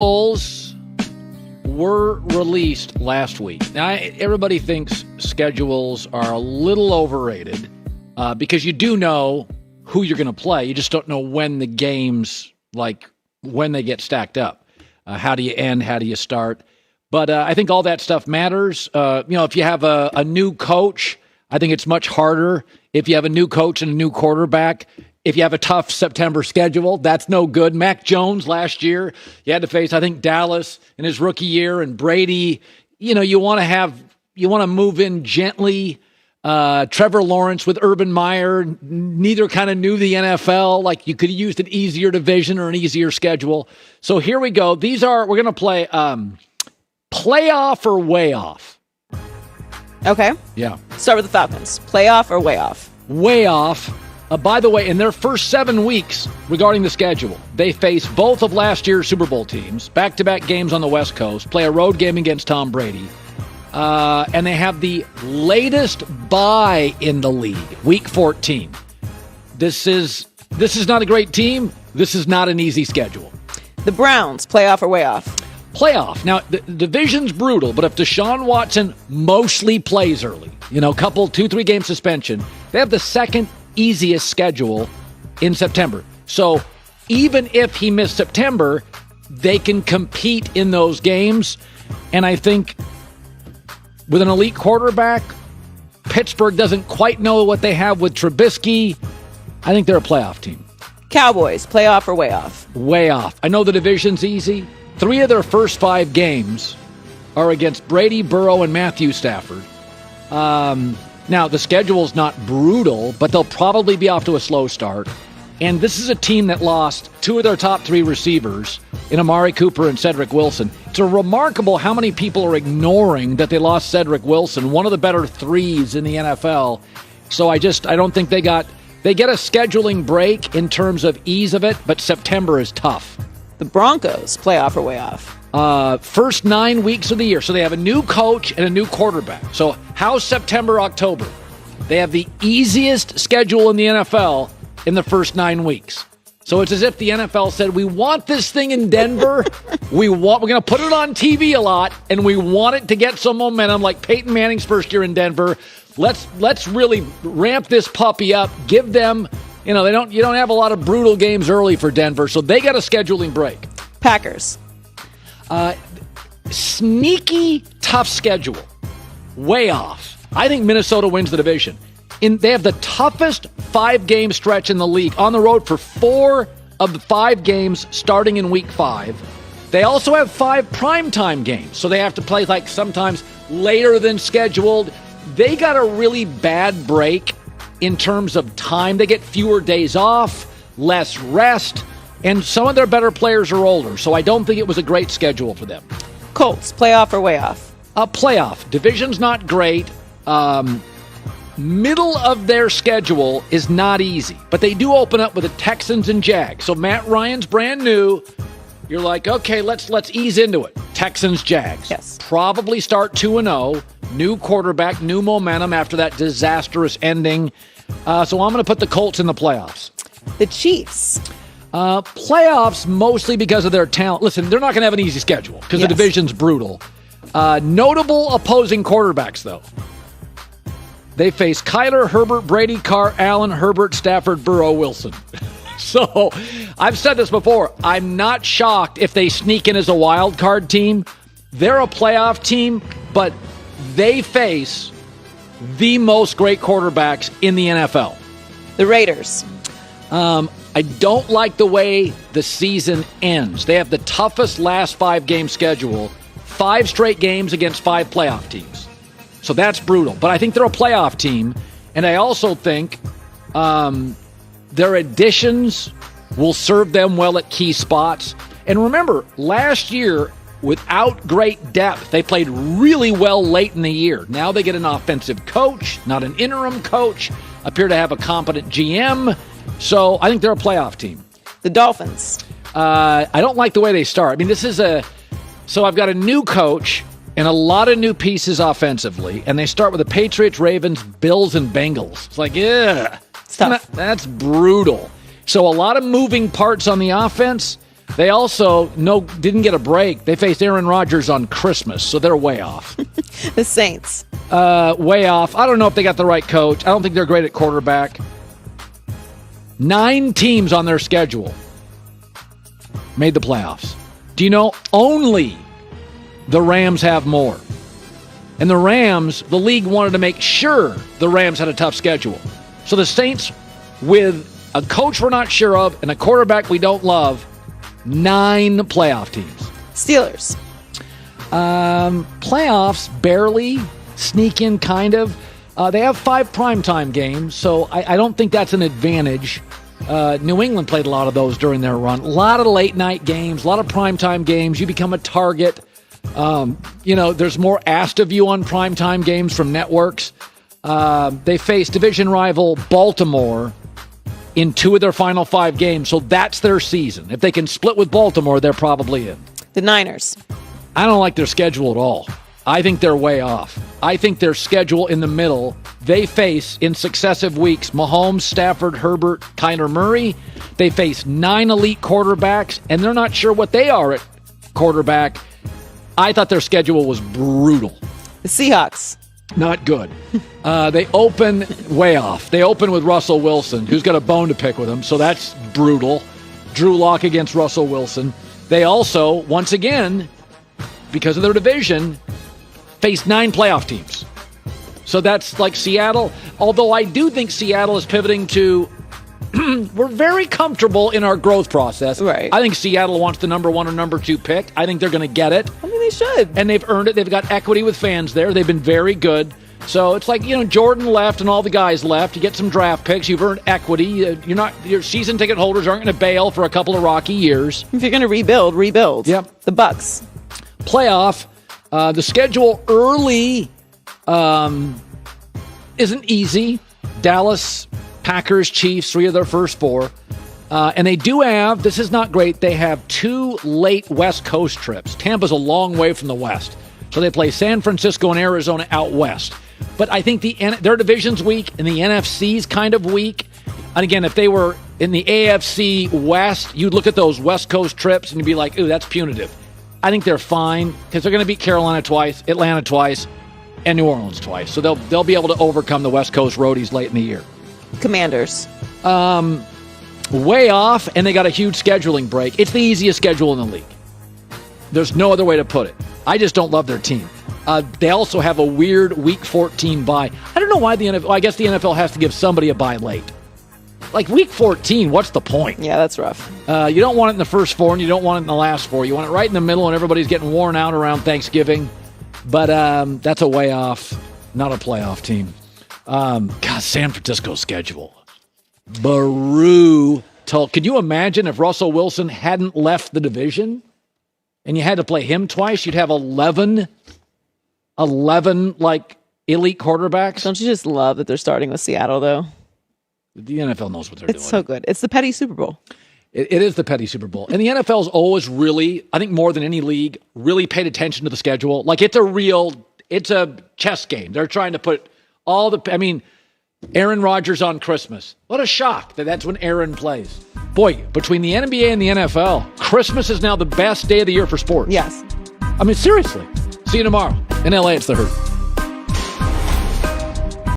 Schedules were released last week. Now, everybody thinks schedules are a little overrated because you do know who you're going to play. You just don't know when the games, like when they get stacked up. How do you end? How do you start? But I think all that stuff matters. If you have a new coach, I think it's much harder. If you have a new coach and a new quarterback, if you have a tough September schedule, that's no good. Mac Jones last year, you had to face, I think, Dallas in his rookie year, and Brady. You want to move in gently. Trevor Lawrence with Urban Meyer, neither kind of knew the NFL. Like, you could have used an easier division or an easier schedule. So here we go. We're going to play playoff or way off. Okay. Yeah. Start with the Falcons. Playoff or way off? Way off. By the way, in their first 7 weeks regarding the schedule, they face both of last year's Super Bowl teams, back-to-back games on the West Coast, play a road game against Tom Brady, and they have the latest bye in the league, Week 14. This is not a great team. This is not an easy schedule. The Browns, playoff or way off? Playoff. Now, the division's brutal, but if Deshaun Watson mostly plays early, 2-3 game suspension, they have the second easiest schedule in September. So even if he missed September, they can compete in those games. And I think with an elite quarterback, Pittsburgh doesn't quite know what they have with Trubisky. I think they're a playoff team. Cowboys, playoff or way off? Way off. I know the division's easy. 3 of their first 5 games are against Brady, Burrow, and Matthew Stafford. Now, the schedule's not brutal, but they'll probably be off to a slow start. And this is a team that lost 2 of their top 3 receivers in Amari Cooper and Cedric Wilson. It's remarkable how many people are ignoring that they lost Cedric Wilson, one of the better 3s in the NFL. So I don't think they get a scheduling break in terms of ease of it, but September is tough. The Broncos, playoff or way off? First 9 weeks of the year. So they have a new coach and a new quarterback. So how's September, October? They have the easiest schedule in the NFL in the first 9 weeks. So it's as if the NFL said, we want this thing in Denver. We're going to put it on TV a lot, and we want it to get some momentum, like Peyton Manning's first year in Denver. Let's really ramp this puppy up. Give them, you don't have a lot of brutal games early for Denver, so they got a scheduling break. Packers. Sneaky tough schedule. Way off. I think Minnesota wins the division. They have the toughest 5-game stretch in the league, on the road for 4 of the 5 games starting in week 5. They also have 5 primetime games, so they have to play sometimes later than scheduled. They got a really bad break in terms of time. They get fewer days off, less rest, and some of their better players are older, so I don't think it was a great schedule for them. Colts, playoff or way off? Playoff. Division's not great. Middle of their schedule is not easy, but they do open up with the Texans and Jags. So Matt Ryan's brand new. You're like, okay, let's ease into it. Texans, Jags. Yes. Probably start 2-0. New quarterback, new momentum after that disastrous ending. So I'm going to put the Colts in the playoffs. The Chiefs. Playoffs mostly because of their talent. Listen, they're not going to have an easy schedule because the division's brutal. Notable opposing quarterbacks, though. They face Kyler, Herbert, Brady, Carr, Allen, Herbert, Stafford, Burrow, Wilson. So I've said this before. I'm not shocked if they sneak in as a wild card team. They're a playoff team, but they face the most great quarterbacks in the NFL. The Raiders. I don't like the way the season ends. They have the toughest last 5-game schedule, 5 straight games against 5 playoff teams. So that's brutal. But I think they're a playoff team, and I also think their additions will serve them well at key spots. And remember, last year, without great depth, they played really well late in the year. Now they get an offensive coach, not an interim coach, appear to have a competent GM. So I think they're a playoff team. The Dolphins. I don't like the way they start. I mean, so I've got a new coach and a lot of new pieces offensively, and they start with the Patriots, Ravens, Bills, and Bengals. It's like, yeah, tough. That's brutal. So a lot of moving parts on the offense. They also didn't get a break. They faced Aaron Rodgers on Christmas, so they're way off. The Saints. Way off. I don't know if they got the right coach. I don't think they're great at quarterback. 9 teams on their schedule made the playoffs. Do you know only the Rams have more? And the Rams, the league wanted to make sure the Rams had a tough schedule. So the Saints, with a coach we're not sure of and a quarterback we don't love, 9 playoff teams. Steelers. Playoffs, barely. Sneak in, kind of. They have 5 primetime games, so I don't think that's an advantage. New England played a lot of those during their run. A lot of late-night games, a lot of primetime games. You become a target. There's more asked of you on primetime games from networks. They face division rival Baltimore in 2 of their final 5 games, so that's their season. If they can split with Baltimore, they're probably in. The Niners. I don't like their schedule at all. I think they're way off. I think their schedule in the middle, they face in successive weeks Mahomes, Stafford, Herbert, Kyler Murray. They face 9 elite quarterbacks, and they're not sure what they are at quarterback. I thought their schedule was brutal. The Seahawks. Not good. They open way off. They open with Russell Wilson, who's got a bone to pick with him, so that's brutal. Drew Lock against Russell Wilson. They also, once again, because of their division, face 9 playoff teams. So that's like Seattle. Although I do think Seattle is pivoting to, we're very comfortable in our growth process. Right. I think Seattle wants the number 1 or number 2 pick. I think they're going to get it. I mean, they should. And they've earned it. They've got equity with fans there. They've been very good. So it's like, Jordan left and all the guys left. You get some draft picks. You've earned equity. Your season ticket holders aren't going to bail for a couple of rocky years. If you're going to rebuild. Yep. The Bucks. Playoff. The schedule early isn't easy. Dallas, Packers, Chiefs, 3 of their first 4. And they do have, this is not great, they have 2 late West Coast trips. Tampa's a long way from the West. So they play San Francisco and Arizona out west. But I think their division's weak and the NFC's kind of weak. And again, if they were in the AFC West, you'd look at those West Coast trips and you'd be like, ooh, that's punitive. I think they're fine because they're going to beat Carolina twice, Atlanta twice, and New Orleans twice. So they'll be able to overcome the West Coast roadies late in the year. Commanders. Way off, and they got a huge scheduling break. It's the easiest schedule in the league. There's no other way to put it. I just don't love their team. They also have a weird Week 14 bye. I don't know why the NFL... I guess the NFL has to give somebody a bye late. Like Week 14, what's the point? Yeah, that's rough. You don't want it in the first 4, and you don't want it in the last 4. You want it right in the middle, and everybody's getting worn out around Thanksgiving. But that's a way off, not a playoff team. God, San Francisco's schedule. Brutal. Could you imagine if Russell Wilson hadn't left the division and you had to play him twice? You'd have 11 like elite quarterbacks. Don't you just love that they're starting with Seattle, though? The NFL knows what they're doing. It's so good. It's the petty Super Bowl. It is the petty Super Bowl. And the NFL's always really, I think more than any league, really paid attention to the schedule. Like it's a chess game. They're trying to put Aaron Rodgers on Christmas. What a shock that's when Aaron plays. Boy, between the NBA and the NFL, Christmas is now the best day of the year for sports. Yes. I mean, seriously. See you tomorrow. In LA, it's The Herd.